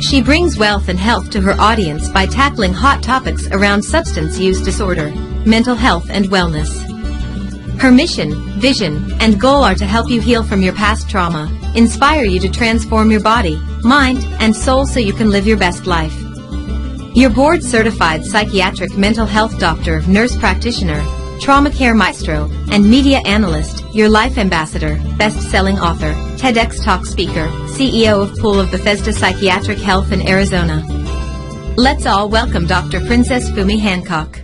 She brings wealth and health to her audience by tackling hot topics around substance use disorder, mental health and wellness. Her mission, vision, and goal are to help you heal from your past trauma, inspire you to transform your body, mind, and soul so you can live your best life. Your board-certified psychiatric mental health doctor, nurse practitioner, trauma care maestro, and media analyst, your life ambassador, best-selling author, TEDx Talk speaker, CEO of Pool of Bethesda Psychiatric Health in Arizona. Let's all welcome Dr. Princess Fumi Hancock.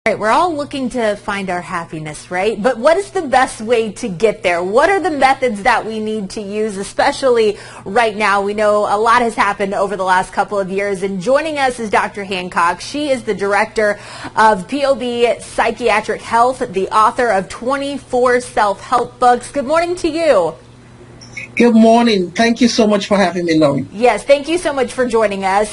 Right, we're all looking to find our happiness, right? But what is the best way to get there? What are the methods that we need to use, especially right now? We know a lot has happened over the last couple of years, and joining us is Dr. Hancock. She is the director of POB Psychiatric Health, the author of 24 self-help books. Good morning to you. Good morning. Thank you so much for having me, Laurie. Yes, thank you so much for joining us.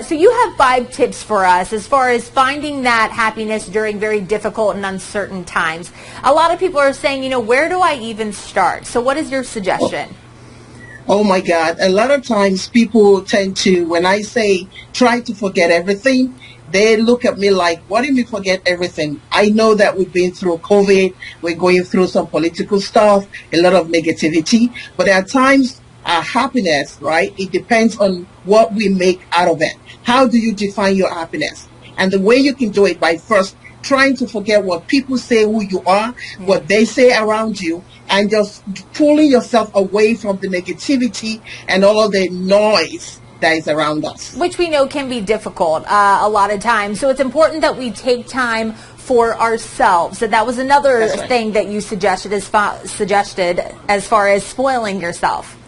So you have 5 tips for us as far as finding that happiness during very difficult and uncertain times. A lot of people are saying, where do I even start? So what is your suggestion? Oh my God. A lot of times people tend to, when I say try to forget everything, they look at me like, what do you mean forget everything? I know that we've been through COVID. We're going through some political stuff, a lot of negativity. But there are times our happiness, right? It depends on what we make out of it. How do you define your happiness? And the way you can do it by first trying to forget what people say who you are, what they say around you, and just pulling yourself away from the negativity and all of the noise that is around us. Which we know can be difficult a lot of times. So it's important that we take time for ourselves. And that was another thing that you suggested as far as spoiling yourself.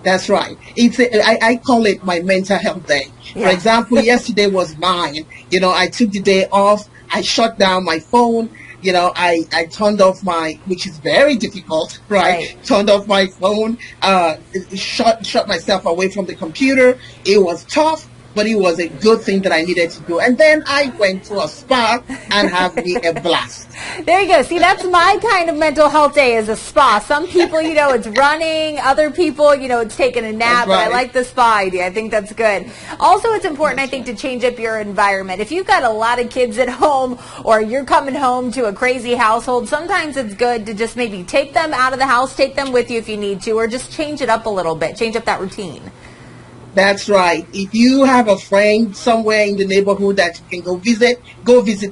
That's right. I call it my mental health day. Yeah. For example, yesterday was mine. I took the day off. I shut down my phone. I turned off which is very difficult, right? Turned off my phone, shut myself away from the computer. It was tough, but it was a good thing that I needed to do. And then I went to a spa and had me a blast. There you go. See, that's my kind of mental health day, is a spa. Some people, it's running. Other people, it's taking a nap. Right. But I like the spa idea. I think that's good. Also, it's important, I think, to change up your environment. If you've got a lot of kids at home or you're coming home to a crazy household, sometimes it's good to just maybe take them out of the house, take them with you if you need to, or just change it up a little bit, change up that routine. That's right. If you have a friend somewhere in the neighborhood that you can go visit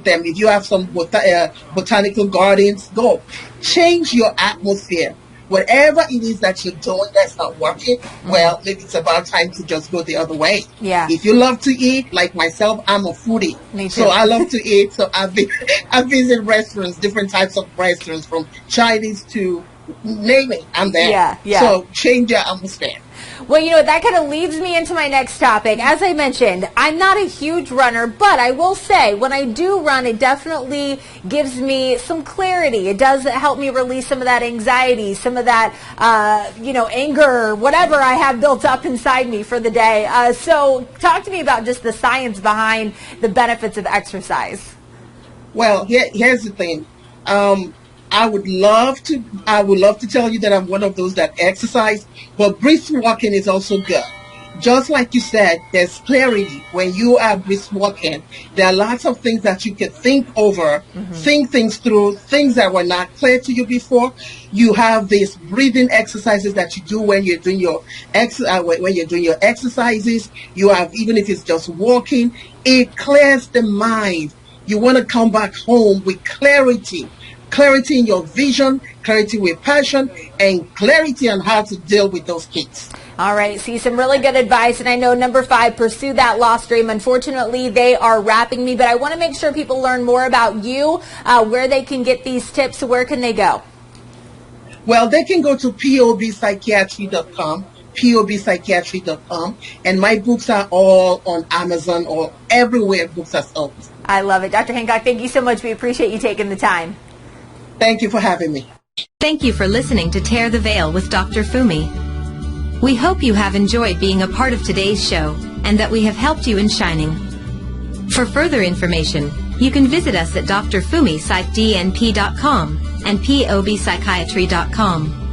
them. If you have some botanical gardens, go. Change your atmosphere. Whatever it is that you're doing that's not working, well, maybe it's about time to just go the other way. Yeah. If you love to eat, like myself, I'm a foodie. Me too. So I love to eat. So I visit restaurants, different types of restaurants, from Chinese to name it. I'm there. Yeah. So change your atmosphere. Well, that kind of leads me into my next topic. As I mentioned, I'm not a huge runner, but I will say when I do run, it definitely gives me some clarity. It does help me release some of that anxiety, some of that, anger, whatever I have built up inside me for the day. So talk to me about just the science behind the benefits of exercise. Well, here's the thing. I would love to tell you that I'm one of those that exercise, but brisk walking is also good. Just like you said, there's clarity when you are brisk walking. There are lots of things that you can think over, think things through, things that were not clear to you before. You have these breathing exercises that you do when you're doing your exercises. You have, even if it's just walking, it clears the mind. You want to come back home with clarity. Clarity in your vision, clarity with passion, and clarity on how to deal with those kids. All right, see, some really good advice. And I know number 5, pursue that lost dream. Unfortunately, they are wrapping me, but I want to make sure people learn more about you, where they can get these tips. So where can they go? Well, they can go to POBPsychiatry.com, POBPsychiatry.com, and my books are all on Amazon or everywhere books are sold. I love it. Dr. Hancock, thank you so much. We appreciate you taking the time. Thank you for having me. Thank you for listening to Tear the Veil with Dr. Fumi. We hope you have enjoyed being a part of today's show and that we have helped you in shining. For further information, you can visit us at drfumi.psychdnp.com and pobpsychiatry.com.